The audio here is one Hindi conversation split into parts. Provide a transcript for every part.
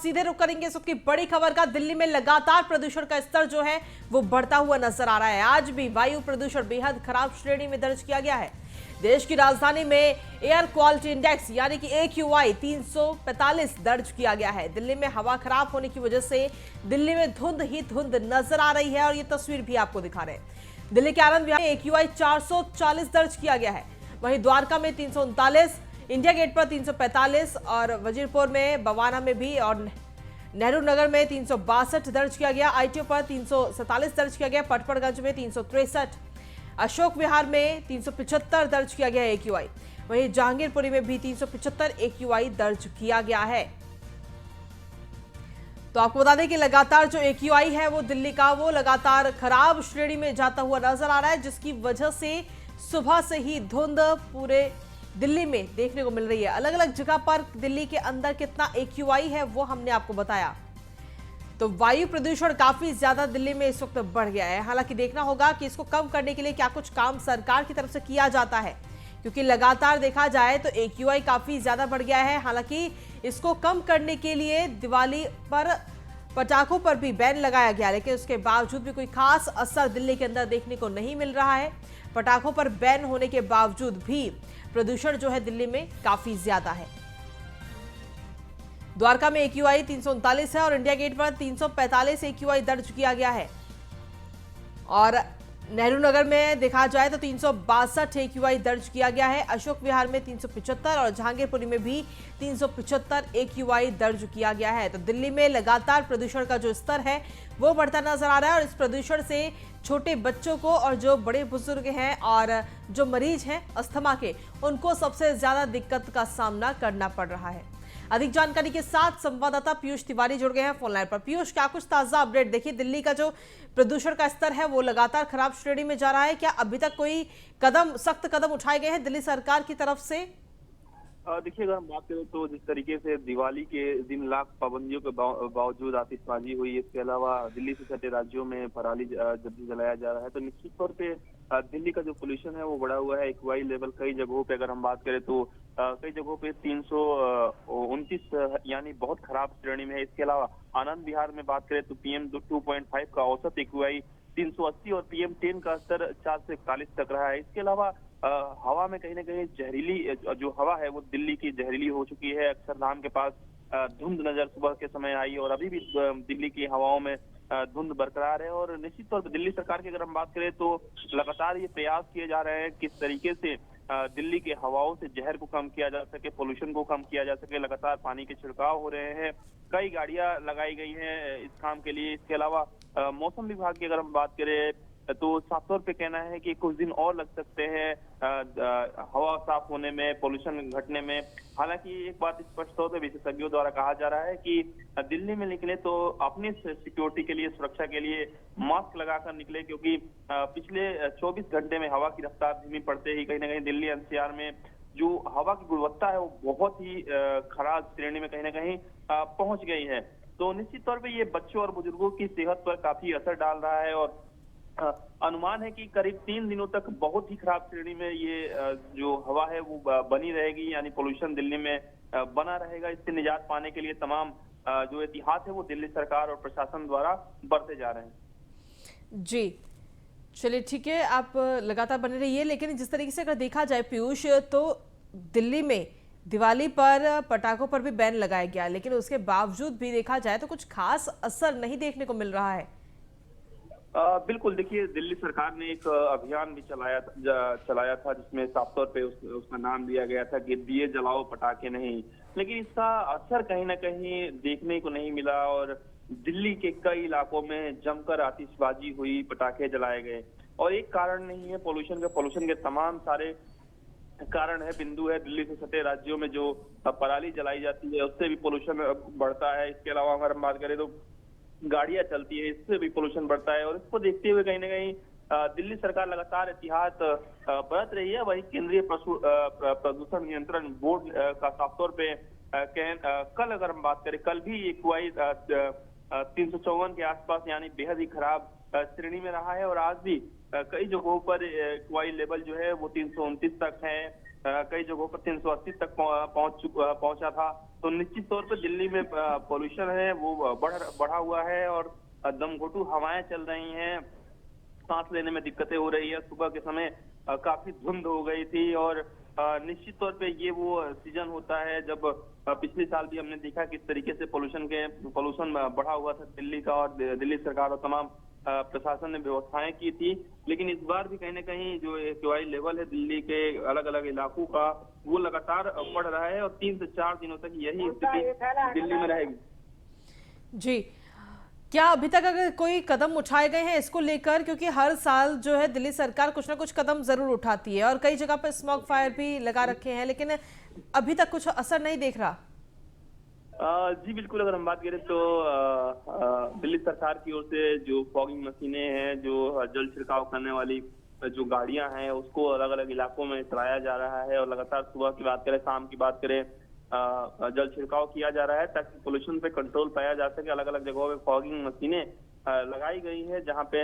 सीधे रुख करेंगे इस वक्त की बड़ी खबर का। दिल्ली में लगातार प्रदूषण का स्तर जो है वो बढ़ता हुआ नजर आ रहा है। आज भी वायु प्रदूषण बेहद खराब श्रेणी में दर्ज किया गया है। देश की राजधानी में एयर क्वालिटी इंडेक्स यानी कि AQI 345 दर्ज किया गया है। दिल्ली में हवा खराब होने की वजह से दिल्ली में धुंध ही धुंध नजर आ रही है और ये तस्वीर भी आपको दिखा रहे हैं। दिल्ली के आनंद विहार में AQI 440 दर्ज किया गया है। वहीं द्वारका में 339, इंडिया गेट पर 345 और वजीरपुर में, बवाना में भी और नेहरू नगर में 362 दर्ज किया गया। ITO पर 347 दर्ज किया गया। पटपड़गंज में 363, अशोक विहार में 375 दर्ज किया गया AQI। वहीं जहांगीरपुरी में भी 375 AQI दर्ज किया गया है। तो आपको बता दें कि लगातार जो AQI है वो दिल्ली का वो लगातार खराब श्रेणी में जाता हुआ नजर आ रहा है, जिसकी वजह से सुबह से ही धुंध पूरे दिल्ली में देखने को मिल रही है। अलग अलग जगह पर दिल्ली के अंदर कितना AQI है वो हमने आपको बताया। तो वायु प्रदूषण काफी ज्यादा दिल्ली में इस वक्त बढ़ गया है। हालांकि देखना होगा कि इसको कम करने के लिए क्या कुछ काम सरकार की तरफ से किया जाता है, क्योंकि लगातार देखा जाए तो AQI काफी ज्यादा बढ़ गया है। हालांकि इसको कम करने के लिए दिवाली पर पटाखों पर भी बैन लगाया गया, लेकिन उसके बावजूद भी कोई खास असर दिल्ली के अंदर देखने को नहीं मिल रहा है। पटाखों पर बैन होने के बावजूद भी प्रदूषण जो है दिल्ली में काफी ज्यादा है। द्वारका में AQI 339 है और इंडिया गेट पर 345 AQI दर्ज किया गया है। और नेहरू नगर में देखा जाए तो 362 AQI दर्ज किया गया है। अशोक विहार में 375 और जहांगीरपुरी में भी 375 AQI दर्ज किया गया है। तो दिल्ली में लगातार प्रदूषण का जो स्तर है वो बढ़ता नजर आ रहा है और इस प्रदूषण से छोटे बच्चों को और जो बड़े बुजुर्ग हैं और जो मरीज हैं अस्थमा के, उनको सबसे ज्यादा दिक्कत का सामना करना पड़ रहा है। अधिक जानकारी के साथ संवाददाता पीयूष तिवारी जुड़ गए हैं फोन लाइन पर। पीयूष, क्या कुछ ताजा अपडेट? देखिए, दिल्ली का जो प्रदूषण का स्तर है वो लगातार खराब श्रेणी में जा रहा है। क्या अभी तक कोई सख्त कदम उठाए गए हैं दिल्ली सरकार की तरफ से? देखिए, अगर हम बात करें तो जिस तरीके से दिवाली के दिन लाख पाबंदियों के बावजूद आतिशबाजी हुई, इसके अलावा दिल्ली से सटे राज्यों में पराली जब भी जलाया जा रहा है, तो निश्चित तौर पे दिल्ली का जो पोल्यूशन है वो बढ़ा हुआ है। AQI लेवल कई जगहों पे अगर हम बात करें तो कई जगहों पे 329 यानी बहुत खराब श्रेणी में है। इसके अलावा आनंद विहार में बात करें तो PM 2.5 का औसत AQI 380 और PM 10 का स्तर 4 से 41 तक रहा है। इसके अलावा हवा में कहीं ना कहीं जहरीली जो हवा है वो दिल्ली की जहरीली हो चुकी है। अक्षरधाम के पास धुंध नजर सुबह के समय आई और अभी भी दिल्ली की हवाओं में धुंध बरकरार है। और निश्चित तौर पर दिल्ली सरकार की अगर हम बात करें तो लगातार ये प्रयास किए जा रहे हैं किस तरीके से दिल्ली के हवाओं से जहर को कम किया जा सके, पोल्यूशन को कम किया जा सके। लगातार पानी के छिड़काव हो रहे हैं, कई गाड़ियां लगाई गई हैं इस काम के लिए। इसके अलावा मौसम विभाग की अगर हम बात करें तो साफ तौर पे कहना है कि कुछ दिन और लग सकते हैं हवा साफ होने में, पोल्यूशन घटने में। हालांकि एक बात स्पष्ट तौर पे विशेषज्ञों द्वारा कहा जा रहा है कि दिल्ली में निकले तो अपनी सिक्योरिटी के लिए, सुरक्षा के लिए मास्क लगाकर निकले, क्योंकि पिछले 24 घंटे में हवा की रफ्तार धीमी पड़ते ही कहीं ना कहीं दिल्ली NCR में जो हवा की गुणवत्ता है वो बहुत ही खराब श्रेणी में कहीं ना कहीं पहुंच गई है। तो निश्चित तौर पर ये बच्चों और बुजुर्गों की सेहत पर काफी असर डाल रहा है और अनुमान है कि करीब 3 दिनों तक बहुत ही खराब श्रेणी में ये जो हवा है वो बनी रहेगी, यानी पोल्यूशन दिल्ली में बना रहेगा। इससे निजात पाने के लिए तमाम जो एहतियात है वो दिल्ली सरकार और प्रशासन द्वारा बरते जा रहे हैं। जी, चलिए ठीक है, आप लगातार बने रहिए। लेकिन जिस तरीके से अगर देखा जाए पीयूष, तो दिल्ली में दिवाली पर पटाखों पर भी बैन लगाया गया, लेकिन उसके बावजूद भी देखा जाए तो कुछ खास असर नहीं देखने को मिल रहा है। बिल्कुल, देखिए, दिल्ली सरकार ने एक अभियान भी चलाया था जिसमें साफ तौर पे उसका नाम दिया गया था कि दिए जलाओ पटाखे नहीं, लेकिन इसका असर कहीं ना कहीं देखने को नहीं मिला और दिल्ली के कई इलाकों में जमकर आतिशबाजी हुई, पटाखे जलाए गए। और एक कारण नहीं है पोल्यूशन के तमाम सारे कारण है, बिंदु है। दिल्ली से सटे राज्यों में जो पराली जलाई जाती है उससे भी पोल्यूशन बढ़ता है। इसके अलावा अगर हम बात करें तो गाड़ियां चलती है, इससे भी पोल्यूशन बढ़ता है। और इसको देखते हुए कहीं ना कहीं दिल्ली सरकार लगातार एहतियात बरत रही है। वही केंद्रीय प्रदूषण नियंत्रण बोर्ड का साफ तौर पे कल अगर हम बात करें, कल भी AQI 354 के आसपास यानी बेहद ही खराब श्रेणी में रहा है। और आज भी कई जगहों पर AQI लेवल जो है वो 329 तक है, कई जगहों पर 380 तक पहुंचा था। तो निश्चित तौर पर दिल्ली में पॉल्यूशन है वो बढ़ा हुआ है और दमघोटू हवाएं चल रही हैं, सांस लेने में दिक्कतें हो रही है। सुबह के समय काफी धुंध हो गई थी और निश्चित तौर पे ये वो सीजन होता है जब पिछले साल भी हमने देखा किस तरीके से पॉल्यूशन बढ़ा हुआ था दिल्ली का, और दिल्ली सरकार और तमाम प्रशासन ने व्यवस्थाएं की थी। लेकिन इस बार भी कहीं ना कहीं जो एक्यूआई लेवल है दिल्ली के अलग अलग इलाकों का वो लगातार बढ़ रहा है और 3 से 4 दिनों तक यही स्थिति दिल्ली में रहेगी। जी, क्या अभी तक अगर कोई कदम उठाए गए हैं इसको लेकर, क्योंकि हर साल जो है दिल्ली सरकार कुछ ना कुछ कदम जरूर उठाती है और कई जगह पर स्मोक फायर भी लगा रखे हैं, लेकिन अभी तक कुछ असर नहीं देख रहा। जी बिल्कुल, अगर हम बात करें तो दिल्ली सरकार की ओर से जो फॉगिंग मशीनें हैं, जो जल छिड़काव करने वाली जो गाड़ियां हैं, उसको अलग अलग इलाकों में चलाया जा रहा है और लगातार सुबह की बात करें, शाम की बात करें, जल छिड़काव किया जा रहा है ताकि पोल्यूशन पे कंट्रोल पाया जा सके। अलग अलग जगहों पे फॉगिंग मशीनें लगाई गई है जहां पे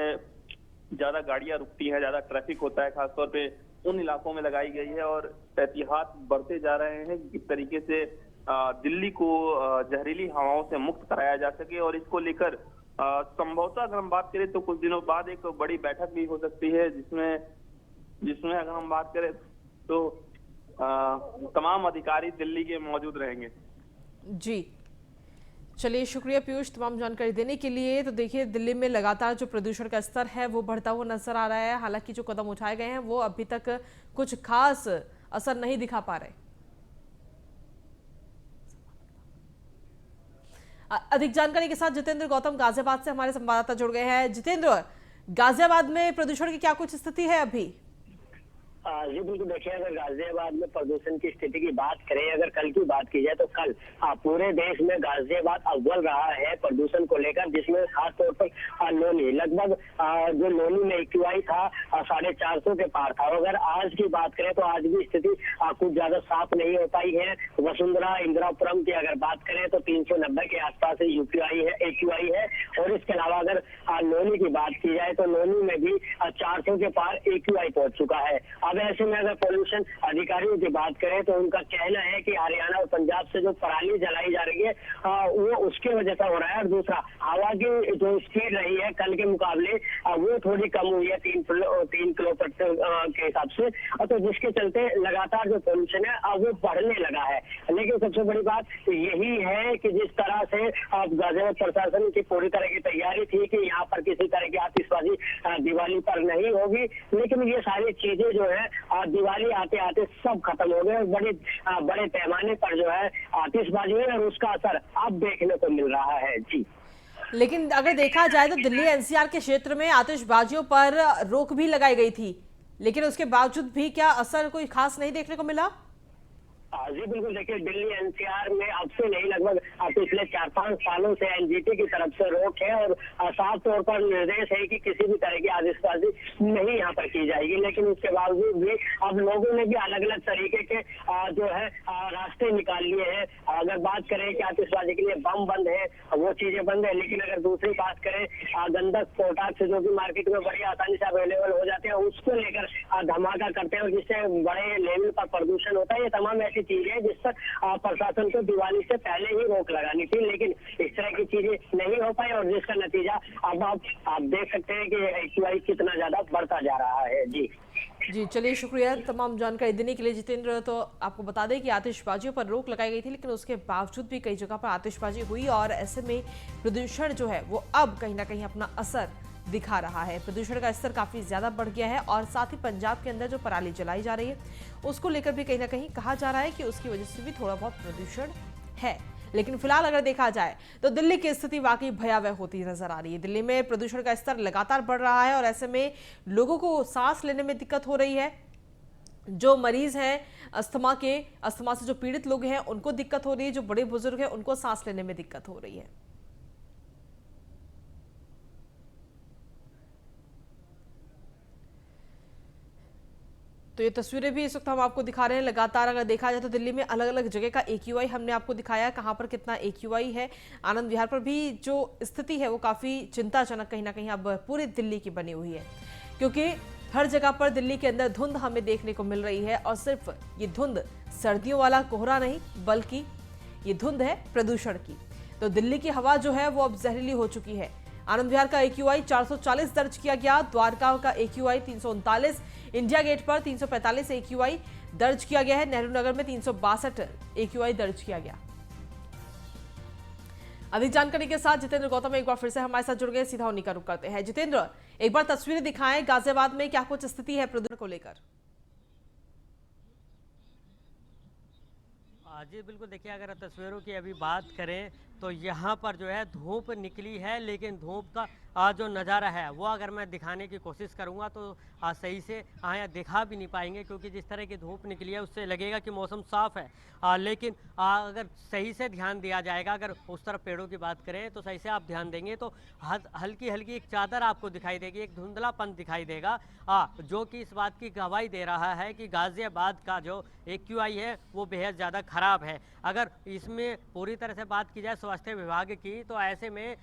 ज्यादा गाड़ियां रुकती हैं, ज्यादा ट्रैफिक होता है, खासतौर पे उन इलाकों में लगाई गई है और एहतियात बढ़ते जा रहे हैं कि किस तरीके से दिल्ली को जहरीली हवाओं से मुक्त कराया जा सके। और इसको लेकर संभवतः अगर हम बात करें तो कुछ दिनों बाद एक बड़ी बैठक भी हो सकती है जिसमें अगर हम बात करें तो तमाम अधिकारी दिल्ली के मौजूद रहेंगे। जी चलिए, शुक्रिया पीयूष तमाम जानकारी देने के लिए। तो देखिए, दिल्ली में लगातार जो प्रदूषण का स्तर है वो बढ़ता हुआ नजर आ रहा है। हालांकि जो कदम उठाए गए हैं वो अभी तक कुछ खास असर नहीं दिखा पा रहे। अधिक जानकारी के साथ जितेंद्र गौतम गाजियाबाद से हमारे संवाददाता जुड़ गए हैं। जितेंद्र, गाजियाबाद में प्रदूषण की क्या कुछ स्थिति है अभी? जी बिल्कुल, देखिए अगर गाजियाबाद में प्रदूषण की स्थिति की बात करें, अगर कल की बात की जाए तो कल पूरे देश में गाजियाबाद अव्वल रहा है प्रदूषण को लेकर, जिसमें खास तौर पर लोनी लगभग जो लोनी में एक्यूआई था 450 के पार था। अगर आज की बात करें तो आज भी स्थिति कुछ ज्यादा साफ नहीं हो पाई है। वसुंधरा इंदिरापुरम की अगर बात करें तो 390 के आसपास एक्यूआई है और इसके अलावा अगर लोनी की बात की जाए तो लोनी में भी 400 के पार एक्यूआई पहुंच चुका है। अब ऐसे में अगर पोल्यूशन अधिकारियों की बात करें तो उनका कहना है कि हरियाणा और पंजाब से जो पराली जलाई जा रही है वो उसकी वजह से हो रहा है। और दूसरा, हवा की जो स्पीड रही है कल के मुकाबले वो थोड़ी कम हुई है 3 किलो प्रति के हिसाब से, तो जिसके चलते लगातार जो पोल्यूशन है वो बढ़ने लगा है। लेकिन सबसे बड़ी बात यही है कि जिस तरह से गाजियाबाद प्रशासन की पूरी तरह की तैयारी थी कि यहाँ पर किसी तरह की आतिशबाजी दिवाली पर नहीं होगी, लेकिन ये सारी चीजें जो है दिवाली आते आते सब खत्म हो गए। बड़े पैमाने पर जो है आतिशबाजी है और उसका असर अब देखने को मिल रहा है। जी, लेकिन अगर देखा जाए तो दिल्ली एनसीआर के क्षेत्र में आतिशबाजियों पर रोक भी लगाई गई थी, लेकिन उसके बावजूद भी क्या असर कोई खास नहीं देखने को मिला? जी बिल्कुल, देखिए दिल्ली एनसीआर में अब से नहीं लगभग पिछले 4-5 सालों से एनजीटी की तरफ से रोक है और साफ तौर पर निर्देश है कि किसी भी तरह की आतिशबाजी नहीं यहाँ पर की जाएगी। लेकिन उसके बावजूद भी अब लोगों ने भी अलग अलग तरीके के जो है रास्ते निकाल लिए हैं। अगर बात करें कि आतिशबाजी के लिए बम बंद है, वो चीजें बंद है, लेकिन अगर दूसरी बात करें गंधक पोटाक्स जो कि मार्केट में बड़ी आसानी से अवेलेबल हो जाते हैं उसको लेकर धमाका करते हैं और जिससे बड़े लेवल पर प्रदूषण होता है। ये तमाम ऐसी चीजें हैं जिस पर प्रशासन को दिवाली से पहले ही रोक लगानी थी, लेकिन इस तरह की चीजें नहीं हो पाई और जिसका नतीजा अब आप देख सकते हैं कि एक्यूआई कितना ज्यादा बढ़ता जा रहा है। जी चलिए, शुक्रिया तमाम जानकारी देने के लिए जितेंद्र। तो आपको बता दें कि आतिशबाजियों पर रोक लगाई गई थी, लेकिन उसके बावजूद भी कई जगह पर आतिशबाजी हुई और ऐसे में प्रदूषण जो है वो अब कहीं ना कहीं अपना असर दिखा रहा है। प्रदूषण का स्तर काफी ज्यादा बढ़ गया है और साथ ही पंजाब के अंदर जो पराली जलाई जा रही है उसको लेकर भी कहीं ना कहीं कहा जा रहा है कि उसकी वजह से भी थोड़ा बहुत प्रदूषण है। लेकिन फिलहाल अगर देखा जाए तो दिल्ली की स्थिति वाकई भयावह होती नजर आ रही है। दिल्ली में प्रदूषण का स्तर लगातार बढ़ रहा है और ऐसे में लोगों को सांस लेने में दिक्कत हो रही है। जो मरीज हैं अस्थमा से जो पीड़ित लोग हैं उनको दिक्कत हो रही है, जो बड़े बुजुर्ग हैं उनको सांस लेने में दिक्कत हो रही है। तो ये तस्वीरें भी इस वक्त हम आपको दिखा रहे हैं। लगातार अगर देखा जाए तो दिल्ली में अलग अलग जगह का एक्यूआई हमने आपको दिखाया, कहां पर कितना एक्यूआई है। आनंद विहार पर भी जो स्थिति है वो काफी चिंताजनक कहीं ना कहीं अब पूरी दिल्ली की बनी हुई है, क्योंकि हर जगह पर दिल्ली के अंदर धुंध हमें देखने को मिल रही है और सिर्फ ये धुंध सर्दियों वाला कोहरा नहीं बल्कि ये धुंध है प्रदूषण की। तो दिल्ली की हवा जो है वो अब जहरीली हो चुकी है। आनंद विहार का AQI 440 दर्ज किया गया, द्वारका का AQI 339, इंडिया गेट पर 345 AQI दर्ज किया गया है, नेहरू नगर में 362 AQI दर्ज किया गया। अधिक जानकारी के साथ जितेंद्र गौतम एक बार फिर से हमारे साथ जुड़ गए, सीधा उन्हीं का रुख करते हैं। जितेंद्र, एक बार तस्वीरें दिखाएं, गाजियाबाद में क्या कुछ स्थिति है प्रदूषण को लेकर? जी बिल्कुल, देखिए अगर तस्वीरों की अभी बात करें तो यहाँ पर जो है धूप निकली है, लेकिन धूप का जो नज़ारा है वो अगर मैं दिखाने की कोशिश करूँगा तो सही से यहाँ दिखा भी नहीं पाएंगे, क्योंकि जिस तरह की धूप निकली है उससे लगेगा कि मौसम साफ़ है। लेकिन अगर सही से ध्यान दिया जाएगा, अगर उस तरफ पेड़ों की बात करें तो सही से आप ध्यान देंगे तो हल्की हल्की एक चादर आपको दिखाई देगी, एक धुंधलापन दिखाई देगा, जो कि इस बात की गवाही दे रहा है कि गाज़ियाबाद का जो AQI है वो बेहद ज़्यादा ख़राब है। अगर इसमें पूरी तरह से बात की जाए स्वास्थ्य विभाग की, तो ऐसे में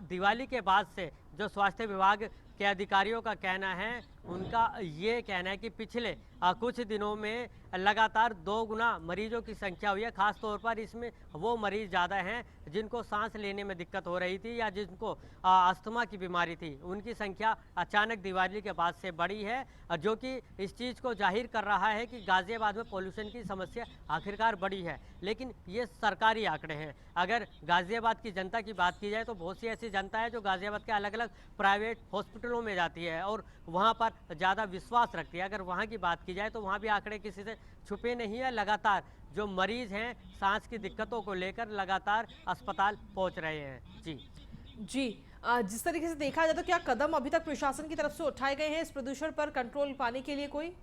दिवाली के बाद से जो स्वास्थ्य विभाग के अधिकारियों का कहना है, उनका ये कहना है कि पिछले कुछ दिनों में लगातार 2 गुना मरीजों की संख्या हुई है। खास तौर पर इसमें वो मरीज ज़्यादा हैं जिनको सांस लेने में दिक्कत हो रही थी या जिनको अस्थमा की बीमारी थी, उनकी संख्या अचानक दिवाली के बाद से बढ़ी है, जो कि इस चीज़ को जाहिर कर रहा है कि गाज़ियाबाद में पॉल्यूशन की समस्या आखिरकार बढ़ी है। लेकिन ये सरकारी आंकड़े हैं। अगर गाज़ियाबाद की जनता की बात की जाए तो बहुत सी ऐसी जनता है जो गाज़ियाबाद के अलग अलग प्राइवेट हॉस्पिटलों में जाती है और वहाँ पर ज़्यादा विश्वास रखती है। अगर वहाँ की बात की जाए तो वहाँ भी आंकड़े किसी से छुपे नहीं है। लगातार जो मरीज़ हैं सांस की दिक्कतों को लेकर लगातार अस्पताल पहुँच रहे हैं। जी जिस तरीके से देखा जाए तो क्या कदम अभी तक प्रशासन की तरफ से उठाए गए हैं इस प्रदूषण पर कंट्रोल पाने के लिए कोई?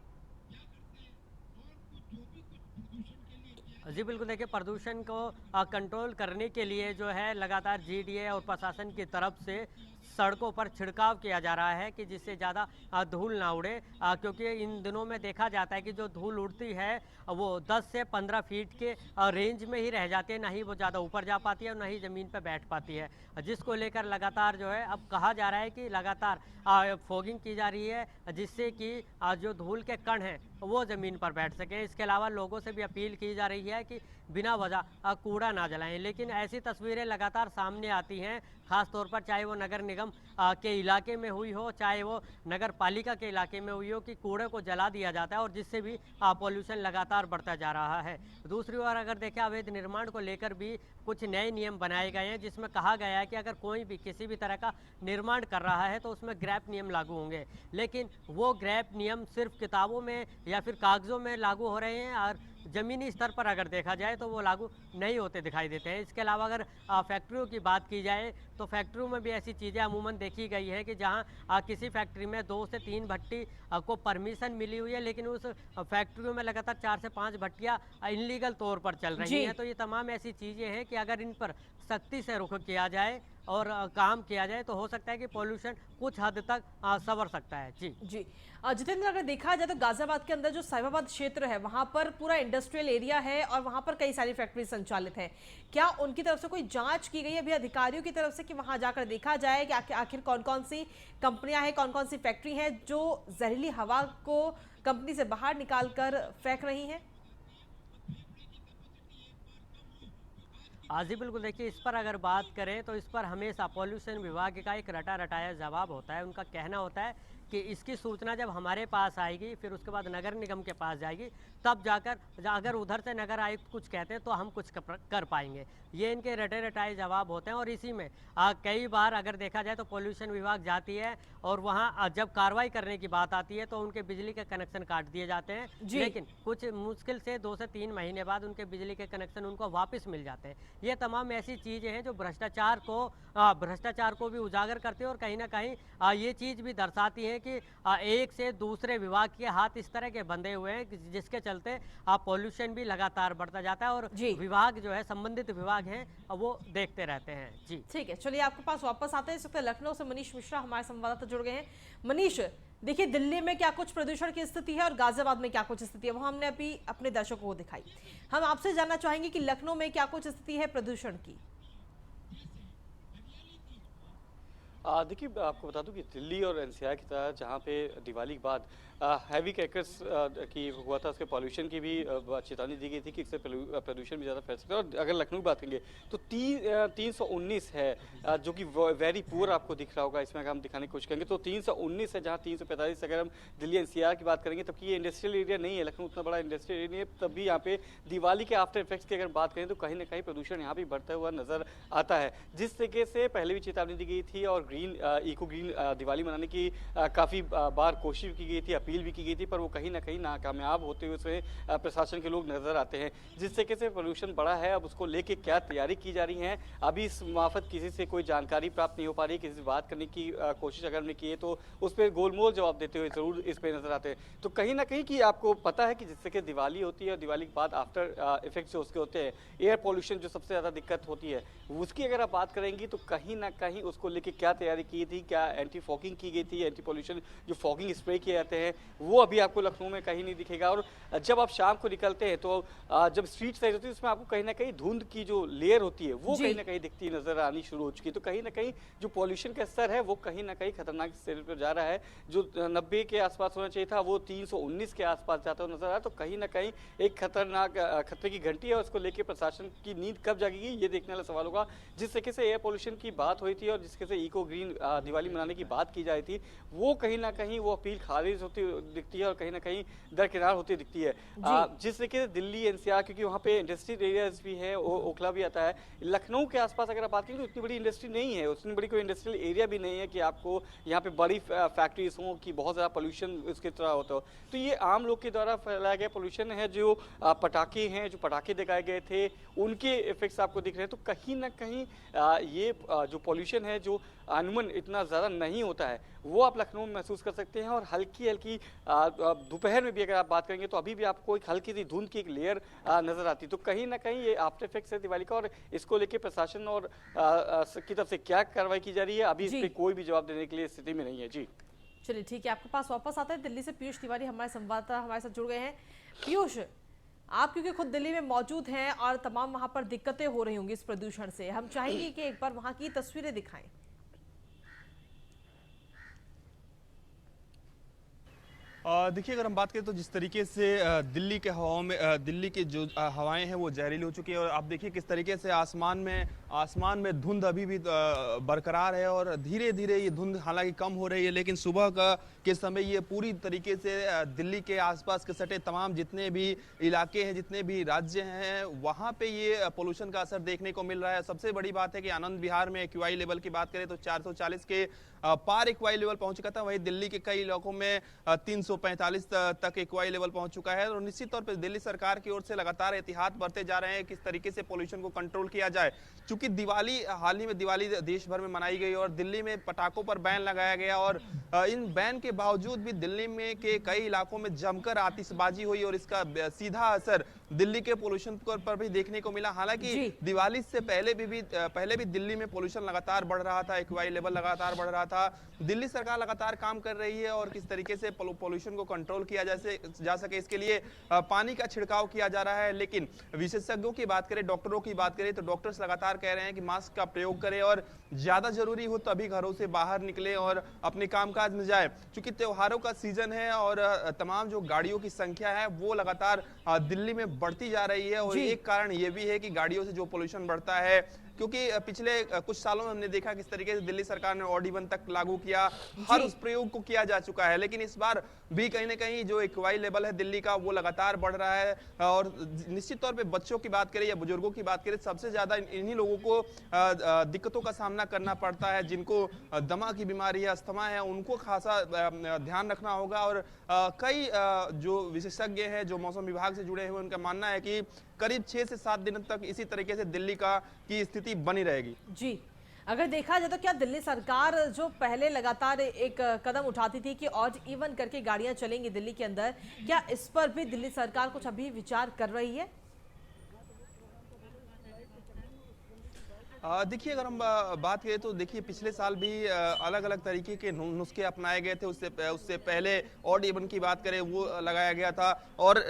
जी बिल्कुल, देखिए प्रदूषण को कंट्रोल करने के लिए जो है लगातार GDA और प्रशासन की तरफ से सड़कों पर छिड़काव किया जा रहा है कि जिससे ज़्यादा धूल ना उड़े, क्योंकि इन दिनों में देखा जाता है कि जो धूल उड़ती है वो 10 से 15 फीट के रेंज में ही रह जाती है, ना ही वो ज़्यादा ऊपर जा पाती है और ना ही ज़मीन पर बैठ पाती है, जिसको लेकर लगातार जो है अब कहा जा रहा है कि लगातार फॉगिंग की जा रही है, जिससे कि जो धूल के कण हैं वो ज़मीन पर बैठ सकें। इसके अलावा लोगों से भी अपील की जा रही है कि बिना वजह कूड़ा ना जलाएं। लेकिन ऐसी तस्वीरें लगातार सामने आती हैं, खास तौर पर चाहे वो नगर निगम के इलाके में हुई हो, चाहे वो नगर पालिका के इलाके में हुई हो, कि कूड़े को जला दिया जाता है और जिससे भी पॉल्यूशन लगातार बढ़ता जा रहा है। दूसरी ओर अगर देखें अवैध निर्माण को लेकर भी कुछ नए नियम बनाए गए हैं, जिसमें कहा गया है कि अगर कोई भी किसी भी तरह का निर्माण कर रहा है तो उसमें ग्रैप नियम लागू होंगे। लेकिन वो ग्रैप नियम सिर्फ किताबों में या फिर कागज़ों में लागू हो रहे हैं और ज़मीनी स्तर पर अगर देखा जाए तो वो लागू नहीं होते दिखाई देते हैं। इसके अलावा अगर फैक्ट्रियों की बात की जाए तो फैक्ट्रियों में भी ऐसी चीज़ें अमूमन देखी गई है कि जहां किसी फैक्ट्री में 2 से 3 भट्टी को परमिशन मिली हुई है, लेकिन उस फैक्ट्रियों में लगातार 4 से 5 भट्टियाँ इनलीगल तौर पर चल रही हैं। तो ये तमाम ऐसी चीज़ें हैं कि अगर इन पर सख्ती से रुख किया जाए और काम किया जाए तो हो सकता है कि पॉल्यूशन कुछ हद तक संवर सकता है। जी जितेंद्र, अगर देखा जाए तो गाजियाबाद के अंदर जो साहिबाबाद क्षेत्र है वहां पर पूरा इंडस्ट्रियल एरिया है और वहां पर कई सारी फैक्ट्री संचालित है। क्या उनकी तरफ से कोई जांच की गई है अभी अधिकारियों की तरफ से कि वहां जाकर देखा जाए कि आखिर कौन कौन सी कंपनियां हैं, कौन कौन सी फैक्ट्री हैं जो जहरीली हवा को कंपनी से बाहर निकाल कर फेंक रही हैं? जी बिल्कुल, देखिए इस पर अगर बात करें तो इस पर हमेशा पॉल्यूशन विभाग का एक रटा रटाया जवाब होता है। उनका कहना होता है कि इसकी सूचना जब हमारे पास आएगी फिर उसके बाद नगर निगम के पास जाएगी, तब जाकर अगर उधर से नगर आयुक्त कुछ कहते हैं तो हम कुछ कर पाएंगे। ये इनके रटे रटाए जवाब होते हैं और इसी में कई बार अगर देखा जाए तो पॉल्यूशन विभाग जाती है और वहाँ जब कार्रवाई करने की बात आती है तो उनके बिजली के कनेक्शन काट दिए जाते हैं, लेकिन कुछ मुश्किल से 2 से 3 महीने बाद उनके बिजली के कनेक्शन उनको वापस मिल जाते हैं। ये तमाम ऐसी चीज़ें हैं जो भ्रष्टाचार को भी उजागर करती है और कहीं ना कहीं ये चीज़ भी दर्शाती है कि एक से दूसरे विभाग के हाथ इस तरह के बंधे हुए हैं जिसके चलते पॉल्यूशन भी लगातार बढ़ता जाता है और विभाग जो है संबंधित विभाग हैं वो देखते रहते हैं। जी ठीक है, चलिए आपके पास वापस आते हैं। इस वक्त लखनऊ से मनीष मिश्रा हमारे संवाददाता जुड़ गए हैं। मनीष, देखिए दिल्ली में क्या कुछ प्रदूषण की स्थिति है और गाजियाबाद में क्या कुछ स्थिति है, वो हमने अभी अपने दर्शकों को दिखाई। हम आपसे जानना चाहेंगे कि लखनऊ में क्या कुछ स्थिति है प्रदूषण की। देखिए, आपको बता दूं कि दिल्ली और एनसीआर की तरह जहां पे दिवाली के बाद हैवी क्रैकर्स की हुआ था, उसके पॉल्यूशन की भी चेतावनी दी गई थी कि इससे प्रदूषण भी ज़्यादा फैल सकता है। और अगर लखनऊ की बात करेंगे तो 319 है, जो कि वेरी पुअर आपको दिख रहा होगा। इसमें अगर हम दिखाने की कोशिश करेंगे तो 319 है, जहाँ 345 अगर हम दिल्ली एनसीआर की बात करेंगे, तब ये इंडस्ट्रियल एरिया नहीं है। लखनऊ उतना बड़ा इंडस्ट्रियल एरिया नहीं है, तब भी यहाँ पे दिवाली के आफ्टर इफेक्ट्स की अगर बात करें तो कहीं ना कहीं प्रदूषण यहाँ भी बढ़ता हुआ नजर आता है। जिस तरीके से पहले भी चेतावनी दी गई थी और इको ग्रीन दिवाली मनाने की काफ़ी बार कोशिश की गई थी, अपील भी की गई थी, पर वो कहीं ना कहीं नाकामयाब होते हुए उसमें प्रशासन के लोग नजर आते हैं। जिस तरीके से पोल्यूशन बढ़ा है, अब उसको लेके क्या तैयारी की जा रही है, अभी इस मार्फत किसी से कोई जानकारी प्राप्त नहीं हो पा रही। किसी से बात करने की कोशिश अगर हमने की है तो उस पर गोलमोल जवाब देते हुए जरूर इस पर नजर आते हैं। तो कहीं ना कहीं कि आपको पता है कि जिससे कि दिवाली होती है और दिवाली के बाद आफ्टर इफेक्ट जो उसके होते हैं, एयर पोल्यूशन जो सबसे ज़्यादा दिक्कत होती है, उसकी अगर आप बात करेंगी तो कहीं ना कहीं उसको लेके क्या तैयारी की थी, क्या एंटी फॉगिंग की गई थी, एंटी पोल्यूशन जो फॉगिंग स्प्रे किए जाते हैं वो अभी आपको लखनऊ में कहीं नहीं दिखेगा। और जब आप शाम को निकलते हैं तो जब स्ट्रीट साइड होती है उसमें आपको कहीं ना कहीं धुंध की जो लेयर होती है वो कहीं ना कहीं दिखती नजर आनी शुरू हो चुकी है। तो कहीं ना कहीं जो पॉल्यूशन का स्तर है वो कहीं ना कहीं खतरनाक स्तर पर जा रहा है। जो 90 के आसपास होना चाहिए था वो 319 के आसपास जाता हुआ नजर आ रहा है। तो कहीं ना कहीं एक खतरनाक खतरे की घंटी है, उसको लेकर प्रशासन की नींद कब जागेगी ये देखने वाला सवाल होगा। जिस तरीके से एयर पोल्यूशन की बात हुई थी और जिस तरीके से इको ग्रीन दिवाली मनाने की बात की जा रही थी, वो कहीं ना कहीं वो अपील खारिज होती दिखती है और कहीं ना कहीं दरकिनार होती दिखती है। जिस तरीके से दिल्ली एनसीआर, क्योंकि वहाँ पे इंडस्ट्रियल एरियाज भी है, ओखला भी आता है। लखनऊ के आसपास अगर आप बात करें तो इतनी बड़ी इंडस्ट्री नहीं है, उतनी बड़ी कोई इंडस्ट्रियल एरिया भी नहीं है कि आपको यहाँ पे बड़ी फैक्ट्रीज हों कि बहुत ज़्यादा पोल्यूशन उसकी तरह होता हो। तो ये आम लोग के द्वारा फैलाया गया पोल्यूशन है। जो पटाखे हैं, जो पटाखे दिखाए गए थे, उनके इफेक्ट्स आपको दिख रहे हैं। तो कहीं ना कहीं ये जो पोल्यूशन है, जो अनुमान इतना ज़्यादा नहीं होता है, वो आप लखनऊ में महसूस कर सकते हैं। और हल्की हल्की दोपहर में भी अगर आप बात करेंगे तो अभी भी आपको एक हल्की सी धुंध की एक लेयर नजर आती है। तो कहीं ना कहीं ये आफ्टर इफेक्ट्स है दिवाली का, और इसको लेके प्रशासन और की तरफ से क्या कार्रवाई की जा रही है अभी इस पर कोई भी जवाब देने के लिए स्थिति में नहीं है। जी चलिए ठीक है, आपके पास वापस आते हैं। दिल्ली से पीयूष तिवारी हमारे संवाददाता हमारे साथ जुड़ गए हैं। पीयूष, आप क्योंकि खुद दिल्ली में मौजूद हैं और तमाम वहां पर दिक्कतें हो रही होंगी इस प्रदूषण से, हम चाहेंगे कि एक बार वहां की तस्वीरें दिखाएं। देखिए, अगर हम बात करें तो जिस तरीके से दिल्ली के हवाओं में दिल्ली की जो हवाएं हैं वो जहरीली हो चुकी है। और आप देखिए किस तरीके से आसमान में धुंध अभी भी बरकरार है और धीरे धीरे ये धुंध हालांकि कम हो रही है, लेकिन सुबह के समय ये पूरी तरीके से दिल्ली के आसपास के सटे तमाम जितने भी इलाके हैं, जितने भी राज्य हैं, वहाँ पे ये पोल्यूशन का असर देखने को मिल रहा है। सबसे बड़ी बात है कि आनंद विहार में एक्यूआई लेवल की बात करें तो 440 के पार एक्यूआई लेवल पहुंच चुका था। वहीं दिल्ली के कई इलाकों में 345 तक एक्यूआई लेवल पहुंच चुका है। और निश्चित तौर पर दिल्ली सरकार की ओर से लगातार एहतियात बरते जा रहे हैं किस तरीके से पोल्यूशन को कंट्रोल किया जाए। चूंकि दिवाली हाल ही में दिवाली देश भर में मनाई गई और दिल्ली में पटाखों पर बैन लगाया गया, और इन बैन के बावजूद भी दिल्ली में के कई इलाकों में जमकर आतिशबाजी हुई और इसका सीधा असर दिल्ली के पोल्यूशन पर भी देखने को मिला। हालांकि दिवाली से पहले भी दिल्ली में पोल्यूशन लगातार बढ़ रहा था, एक्यूआई लेवल लगातार बढ़ रहा था। दिल्ली सरकार लगातार काम कर रही है और किस तरीके से पोल्यूशन को कंट्रोल किया जा सके इसके लिए पानी का छिड़काव किया जा रहा है। लेकिन विशेषज्ञों की बात करें, डॉक्टरों की बात करें तो डॉक्टर्स लगातार कह रहे हैं कि मास्क का प्रयोग करें और ज्यादा जरूरी हो तभी घरों से बाहर निकले और अपने कामकाज में जाए। क्योंकि त्योहारों का सीजन है और तमाम जो गाड़ियों की संख्या है वो लगातार दिल्ली में बढ़ती जा रही है। और एक कारण ये भी है कि गाड़ियों से जो पोल्यूशन बढ़ता है, क्योंकि पिछले कुछ सालों में हमने देखा किस तरीके से दिल्ली सरकार ने ऑड इवन तक लागू किया, हर उस प्रयोग को किया जा चुका है। लेकिन इस बार भी कहीं ना कहीं जो एक्यूआई लेवल है दिल्ली का वो लगातार बढ़ रहा है। और निश्चित तौर पे बच्चों की बात करें या बुजुर्गों की बात करें, सबसे ज्यादा इन्हीं लोगों को दिक्कतों का सामना करना पड़ता है। जिनको दमा की बीमारी है, अस्थमा है, उनको खासा ध्यान रखना होगा। और कई जो विशेषज्ञ हैं जो मौसम विभाग से जुड़े हुए, उनका मानना है कि करीब 6 से 7 दिन तक इसी तरीके से दिल्ली की स्थिति बनी रहेगी। जी, अगर देखा जाए तो क्या दिल्ली सरकार जो पहले लगातार एक कदम उठाती थी कि ऑड इवन करके गाड़ियां चलेंगी दिल्ली के अंदर, क्या इस पर भी दिल्ली सरकार कुछ अभी विचार कर रही है? देखिए अगर हम बात करें तो देखिए पिछले साल भी अलग अलग तरीके के नुस्खे अपनाए गए थे। उससे पहले ऑड इवन की बात करें वो लगाया गया था, और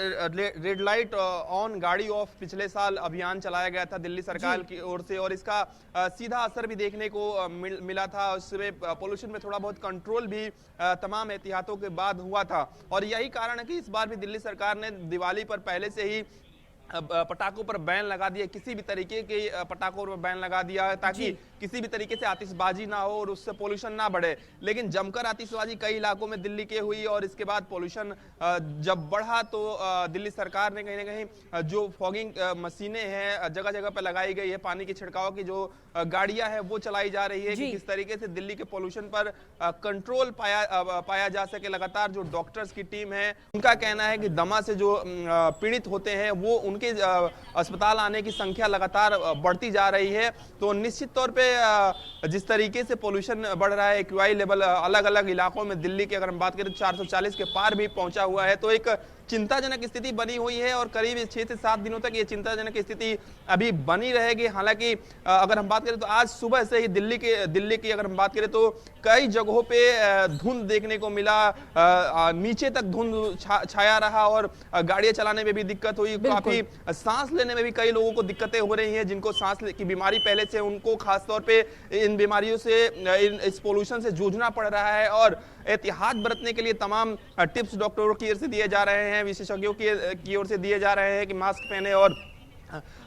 रेड लाइट ऑन गाड़ी ऑफ पिछले साल अभियान चलाया गया था दिल्ली सरकार की ओर से, और इसका सीधा असर भी देखने को मिला था। उसमें पोल्यूशन में थोड़ा बहुत कंट्रोल भी तमाम एहतियातों के बाद हुआ था, और यही कारण है कि इस बार भी दिल्ली सरकार ने दिवाली पर पहले से ही पटाखों पर बैन लगा दिया, किसी भी तरीके के पटाखों पर बैन लगा दिया ताकि किसी भी तरीके से आतिशबाजी ना हो और उससे पोल्यूशन ना बढ़े। लेकिन जमकर आतिशबाजी कई इलाकों में दिल्ली के हुई, और इसके बाद पोल्यूशन जब बढ़ा तो दिल्ली सरकार ने कहीं ना कहीं जो फॉगिंग मशीनें हैं जगह जगह पर लगाई गई है, पानी के छिड़काव की जो गाड़ियां हैं वो चलाई जा रही है कि किस तरीके से दिल्ली के पोल्यूशन पर कंट्रोल पाया जा सके। लगातार जो डॉक्टर्स की टीम है उनका कहना है कि दमा से जो पीड़ित होते हैं वो उनके अस्पताल आने की संख्या लगातार बढ़ती जा रही है। तो निश्चित तौर पे जिस तरीके से पोल्यूशन बढ़ रहा है, एक्यूआई लेवल अलग अलग इलाकों में दिल्ली की अगर हम बात करें तो 440 के पार भी पहुंचा हुआ है, तो एक चिंताजनक स्थिति बनी हुई है, और करीब 6 से 7 दिनों तक ये चिंताजनक स्थिति अभी बनी रहेगी। हालांकि अगर हम बात करें तो आज सुबह से ही दिल्ली की अगर हम बात करें तो कई जगहों पे धुंध देखने को मिला, नीचे तक धुंध छाया रहा, और गाड़ियां चलाने में भी दिक्कत हुई। काफी सांस लेने में भी कई लोगों को दिक्कतें हो रही हैं, जिनको सांस की बीमारी पहले से, उनको खासतौर पे इन बीमारियों से, इस पोल्यूशन से जूझना पड़ रहा है, और एहतियात बरतने के लिए तमाम टिप्स डॉक्टरों की ओर से दिए जा रहे हैं, विशेषज्ञों की ओर से दिए जा रहे हैं कि मास्क पहने, और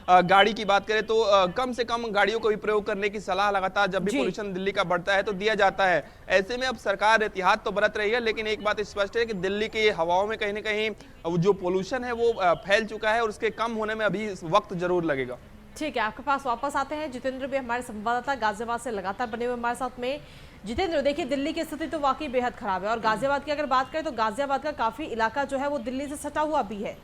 गाड़ी की बात करें तो कम से कम गाड़ियों को भी प्रयोग करने की सलाह लगातार जब भी पोल्यूशन दिल्ली का बढ़ता है तो दिया जाता है। ऐसे में अब सरकार एहतियात तो बरत रही है, लेकिन एक बात स्पष्ट है कि दिल्ली की हवाओं में कहीं ना कहीं जो पोल्यूशन है वो फैल चुका है, और उसके कम होने में अभी वक्त जरूर लगेगा। ठीक है, आपके पास वापस आते हैं। जितेंद्र भी हमारे संवाददाता गाजियाबाद से लगातार बने हुए हमारे साथ में। जितेंद्र, देखिए दिल्ली की स्थिति तो वाकई बेहद खराब है, और गाजियाबाद की अगर बात करें तो गाजियाबाद का काफी इलाका जो है वो दिल्ली से सटा हुआ भी है।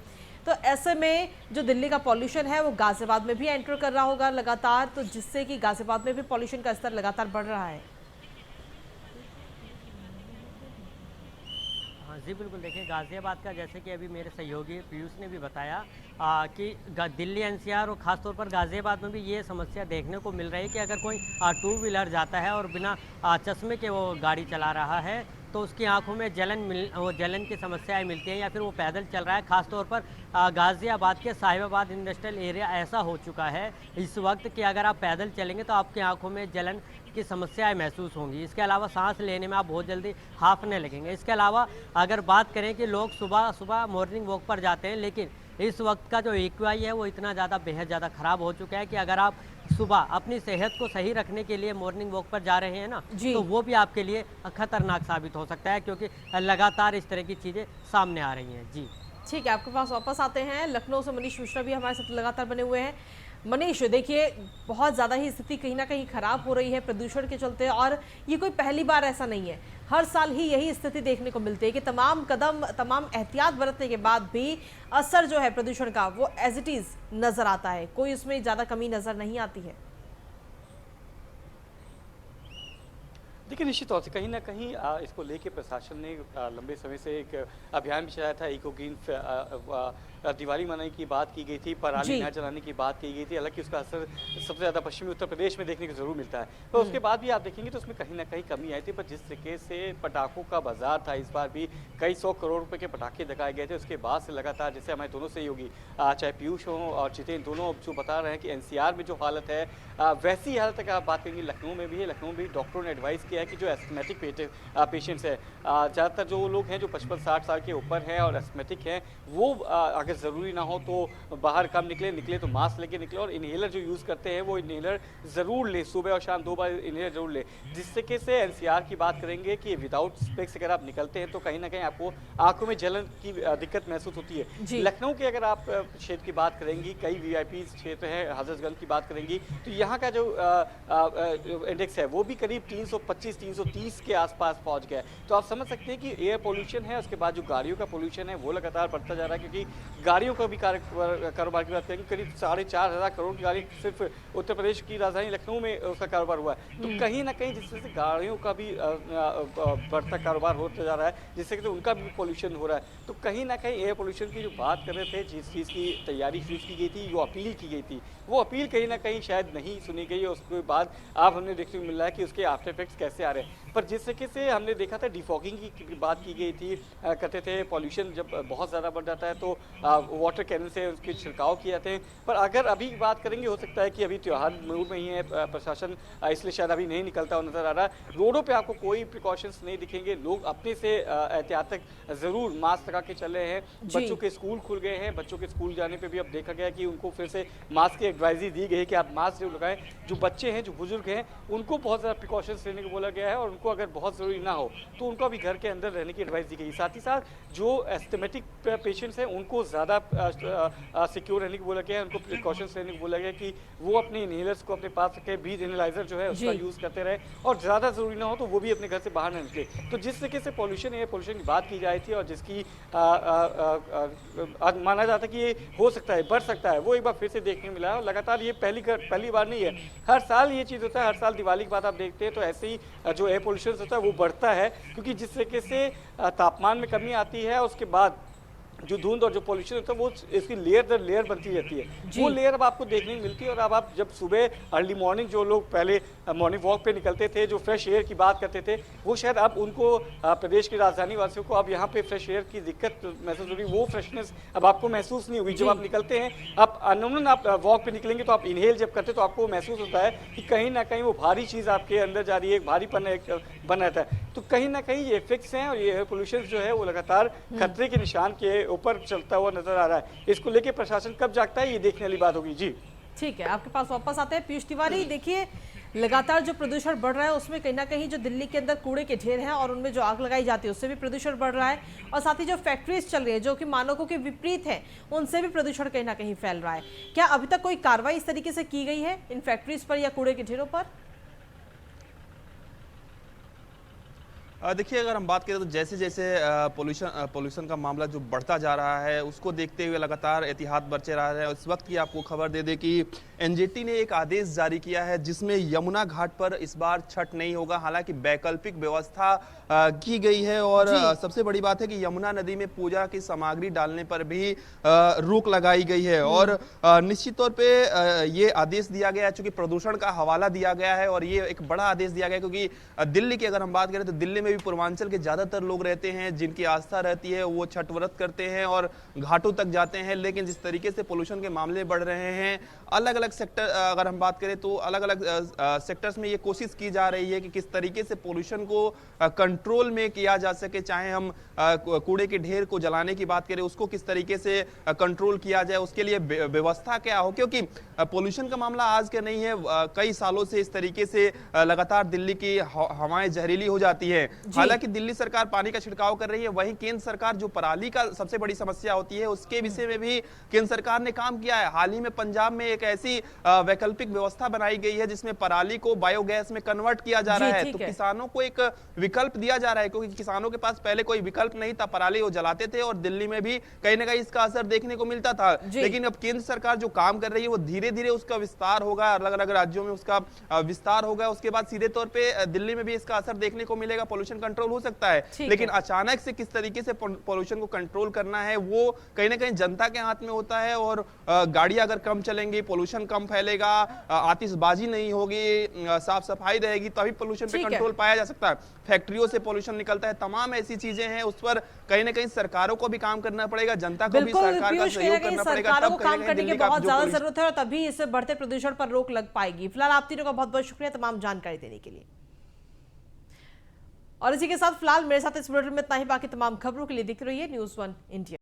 तो ऐसे में जो दिल्ली का पॉल्यूशन है वो गाजियाबाद में भी एंटर कर रहा होगा लगातार, तो जिससे कि गाजियाबाद में भी पॉल्यूशन का स्तर लगातार बढ़ रहा है। जी बिल्कुल, देखिए गाज़ियाबाद का जैसे कि अभी मेरे सहयोगी पीयूष ने भी बताया कि दिल्ली एनसीआर और ख़ासतौर पर गाज़ियाबाद में भी ये समस्या देखने को मिल रही है कि अगर कोई टू व्हीलर जाता है और बिना चश्मे के वो गाड़ी चला रहा है तो उसकी आंखों में जलन की समस्याएं मिलती हैं, या फिर वो पैदल चल रहा है। ख़ासतौर पर गाज़ियाबाद के साहिबाबाद इंडस्ट्रियल एरिया ऐसा हो चुका है इस वक्त कि अगर आप पैदल चलेंगे तो आपकी आंखों में जलन की समस्याएं महसूस होंगी। इसके अलावा सांस लेने में आप बहुत जल्दी हांफने लगेंगे। इसके अलावा अगर बात करें कि लोग सुबह सुबह मॉर्निंग वॉक पर जाते हैं, लेकिन इस वक्त का जो एक्यूआई है वो इतना ज़्यादा बेहद ज़्यादा ख़राब हो चुका है कि अगर आप सुबह अपनी सेहत को सही रखने के लिए मॉर्निंग वॉक पर जा रहे हैं ना, तो वो भी आपके लिए खतरनाक साबित हो सकता है, क्योंकि लगातार इस तरह की चीज़ें सामने आ रही हैं। जी ठीक है, आपके पास वापस आते हैं। लखनऊ से मनीष मिश्रा भी हमारे साथ लगातार बने हुए हैं। मनीष, देखिए बहुत ज़्यादा ही स्थिति कहीं ना कहीं खराब हो रही है प्रदूषण के चलते, और ये कोई पहली बार ऐसा नहीं है, हर साल ही यही स्थिति देखने को मिलती है कि तमाम एहतियात बरतने के बाद भी असर जो है प्रदूषण का वो एज इट इज़ नज़र आता है, कोई उसमें ज़्यादा कमी नज़र नहीं आती है। देखिए निश्चित तौर से कहीं ना कहीं इसको लेके प्रशासन ने लंबे समय से एक अभियान भी चलाया था। इको ग्रीन दिवाली मनाने की बात की गई थी, पराली न जलाने की बात की गई थी। हालांकि उसका असर सबसे ज़्यादा पश्चिमी उत्तर प्रदेश में देखने को जरूर मिलता है, तो उसके बाद भी आप देखेंगे तो उसमें कहीं ना कहीं कमी आई थी। पर जिस तरीके से पटाखों का बाजार था, इस बार भी कई 100 करोड़ रुपए के पटाखे दिखाए गए थे। उसके बाद से लगातार जैसे हमारे दोनों सहयोगी चाहे पीयूष हों और जितेंद्र, दोनों जो बता रहे हैं कि एनसीआर में जो हालत है वैसी हालत अगर आप बात करेंगे लखनऊ में भी है। लखनऊ में भी डॉक्टरों ने एडवाइस किया है कि जो एस्थमेटिक पेशेंट्स है, ज़्यादातर जो लोग हैं जो 55-60 साल के ऊपर हैं और एस्थमेटिक हैं, वो अगर ज़रूरी ना हो तो बाहर कम निकले तो मास्क लेके निकले, और इनहेलर जो यूज़ करते हैं वो इनहेलर ज़रूर ले, सुबह और शाम 2 बार इनहेलर ज़रूर ले। जिस तरीके से एनसीआर की बात करेंगे कि विदाउट स्पेक्स अगर आप निकलते हैं तो कहीं ना कहीं आपको आंखों में जलन की दिक्कत महसूस होती है। लखनऊ के अगर आप क्षेत्र की बात करेंगी, कई वीआईपी क्षेत्र है, हजरतगंज की बात करेंगी तो यहाँ का जो इंडेक्स है वो भी करीब 325 330 के आसपास पहुंच गया है। तो आप समझ सकते हैं कि एयर पोल्यूशन है, उसके बाद जो गाड़ियों का पोल्यूशन है वो लगातार बढ़ता जा रहा है, क्योंकि गाड़ियों का भी कारोबार की बात करेंगे, करीब 4,500 करोड़ की गाड़ी सिर्फ उत्तर प्रदेश की राजधानी लखनऊ में उसका कारोबार हुआ है। तो कहीं ना कहीं जिससे से गाड़ियों का भी बढ़ता कारोबार होता जा रहा है, जिससे कि उनका भी पोल्यूशन हो रहा है। तो कहीं ना कहीं एयर पोल्यूशन की जो बात कर रहे थे, जिस चीज़ की तैयारी शुरू की गई थी, जो अपील की गई थी, वो अपील कहीं ना कहीं शायद नहीं सुनी गई और उसके बाद आप हमने देखने को मिल रहा है कि उसके आफ्टर इफेक्ट्स कैसे आ रहे हैं। पर जिस तरीके से हमने देखा था डिफॉगिंग की बात की गई थी, कहते थे पॉल्यूशन जब बहुत ज़्यादा बढ़ जाता है तो वाटर कैनन से उसके छिड़काव किए जाते हैं। पर अगर अभी बात करेंगे, हो सकता है कि अभी त्यौहार मूड में ही है प्रशासन, इसलिए शायद अभी नहीं निकलता हुआ नजर आ रहा है। रोडों पे आपको कोई प्रिकॉशंस नहीं दिखेंगे, लोग अपने से एहतियात ज़रूर मास्क लगा के चल रहे हैं। बच्चों के स्कूल खुल गए हैं, बच्चों के स्कूल जाने पे भी अब देखा गया कि उनको फिर से मास्क की एडवाइजरी दी गई है कि आप मास्क जरूर लगाएं। जो बच्चे हैं, जो बुजुर्ग हैं, उनको बहुत ज़्यादा प्रिकॉशंस लेने को बोला गया है और उनको अगर बहुत ज़रूरी ना हो तो उनको भी घर के अंदर रहने की एडवाइस दी गई। साथ ही साथ जो एस्थमेटिक पेशेंट्स हैं उनको ज़्यादा सिक्योर रहने को बोला गया है, उनको प्रिकॉशंस लेने को बोला गया कि वो अपने इनहेलर्स को अपने पास रखें, ब्रीथ एनालाइजर जो है उसका यूज़ करते रहे और ज़्यादा ज़रूरी ना हो तो वो भी अपने घर से बाहर न निकले। तो जिस तरीके से पोल्यूशन एयर पोल्यूशन की बात की जाती है और जिसकी माना जाता है कि ये हो सकता है, बढ़ सकता है, वो एक बार फिर से देखने मिला है और लगातार ये पहली बार नहीं है। हर साल ये चीज़ होता है, हर साल दिवाली के बाद आप देखते हैं तो ऐसे ही जो एयर पोल्यूशन होता है वो बढ़ता है, क्योंकि जिस तरीके से तापमान में कमी आती है उसके बाद जो धुंध और जो पोल्यूशन होता है वो इसकी लेयर दर लेयर बनती रहती है। वो लेयर अब आपको देखने को मिलती है और अब आप जब सुबह अर्ली मॉर्निंग जो लोग पहले मॉर्निंग वॉक पे निकलते थे, जो फ्रेश एयर की बात करते थे, वो शायद अब उनको प्रदेश की राजधानी वासियों को अब यहाँ पे फ्रेश एयर की दिक्कत महसूस होगी। वो फ्रेशनेस अब आपको महसूस नहीं होगी। जब आप निकलते हैं, आप अनूमन आप वॉक पे निकलेंगे तो आप इनहेल जब करते तो आपको महसूस होता है कि कहीं ना कहीं वो भारी चीज़ आपके अंदर जा रही है, एक भारीपन बन रहता है। तो कहीं ना कहीं ये इफेक्ट्स हैं और ये एयर पोल्यूशन जो है वो लगातार खतरे के निशान के ऊपर चलता हुआ नजर आ रहा है। इसको लेके प्रशासन कब जागता है, ये देखने वाली बात होगी। जी ठीक है, आपके पास वापस आते हैं पीयूष तिवारी। देखिए, लगातार जो प्रदूषण बढ़ रहा है उसमें कहीं ना कहीं जो दिल्ली के अंदर कूड़े के ढेर हैं और उनमें जो आग लगाई जाती है उससे भी प्रदूषण बढ़ रहा है और साथ ही जो फैक्ट्रीज चल रही है जो कि मानकों के विपरीत है, उनसे भी प्रदूषण कहीं ना कहीं फैल रहा है। क्या अभी तक कोई कार्रवाई इस तरीके से की गई है इन फैक्ट्रीज पर या कूड़े के ढेरों पर? देखिए, अगर हम बात करें तो जैसे जैसे पोल्यूशन का मामला जो बढ़ता जा रहा है उसको देखते हुए लगातार एहतियात बरते रह रहे हैं। इस वक्त की आपको खबर दे दें कि एनजीटी ने एक आदेश जारी किया है जिसमें यमुना घाट पर इस बार छठ नहीं होगा, हालांकि वैकल्पिक व्यवस्था की गई है और सबसे बड़ी बात है कि यमुना नदी में पूजा की सामग्री डालने पर भी रोक लगाई गई है और निश्चित तौर पे ये आदेश दिया गया है चूंकि प्रदूषण का हवाला दिया गया है और ये एक बड़ा आदेश दिया गया है क्योंकि दिल्ली की अगर हम बात करें तो दिल्ली में भी पूर्वांचल के ज्यादातर लोग रहते हैं जिनकी आस्था रहती है, वो छठ व्रत करते हैं और घाटों तक जाते हैं। लेकिन जिस तरीके से पोल्यूशन के मामले बढ़ रहे हैं, अलग अलग सेक्टर अगर हम बात करें तो अलग अलग सेक्टर्स में ये कोशिश की जा रही है कि किस तरीके से पोल्यूशन को कंट्रोल में किया जा सके। चाहे हम कूड़े के ढेर को जलाने की बात करें, उसको किस तरीके से कंट्रोल किया जाए, उसके लिए व्यवस्था क्या हो, क्योंकि पोल्यूशन का मामला आज के नहीं है, कई सालों से इस तरीके से लगातार दिल्ली की हवाएं जहरीली हो जाती है। हालांकि दिल्ली सरकार पानी का छिड़काव कर रही है, वहीं केंद्र सरकार जो पराली का सबसे बड़ी समस्या होती है उसके विषय में भी केंद्र सरकार ने काम किया है। हाल ही में पंजाब में एक ऐसी वैकल्पिक व्यवस्था बनाई गई है जिसमें पराली को बायोगैस में कन्वर्ट किया जा रहा है। तो किसानों को एक विकल्प दिया जा रहा है क्योंकि किसानों के पास पहले कोई विकल्प नहीं था, पराली वो जलाते थे और दिल्ली में भी कहीं ना कहीं इसका असर देखने को मिलता था। लेकिन अब केंद्र सरकार जो काम कर रही है वो धीरे धीरे उसका विस्तार होगा, अलग अलग राज्यों में उसका विस्तार होगा, उसके बाद सीधे तौर पर दिल्ली में भी इसका असर देखने को मिलेगा, पोल्यूशन कंट्रोल हो सकता है। लेकिन अचानक से किस तरीके से पोल्यूशन को कंट्रोल करना है वो कहीं ना कहीं जनता के हाथ में होता है और गाड़ियां अगर कम चलेंगी, पोल्यूशन कम फैलेगा, आतिशबाजी नहीं होगी, साफ सफाई रहेगी, तभी पोल्यूशन पे कंट्रोल पाया जा सकता है। फैक्ट्रियों से पोल्यूशन निकलता है, तमाम ऐसी चीजें हैं, उस पर कहीं ना कहीं सरकारों को भी काम करना पड़ेगा, जनता को भी सरकार का सहयोग करना पड़ेगा, तब काम करने की बहुत ज्यादा जरूरत है और तभी इस बढ़ते प्रदूषण पर रोक लग पाएगी। फिलहाल आप तीनों का बहुत बहुत शुक्रिया तमाम जानकारी देने के लिए। और इसी के साथ फिलहाल मेरे साथ इस बुलेटिन में इतना ही, बाकी तमाम खबरों के लिए देखते रहिए न्यूज़ 1 इंडिया।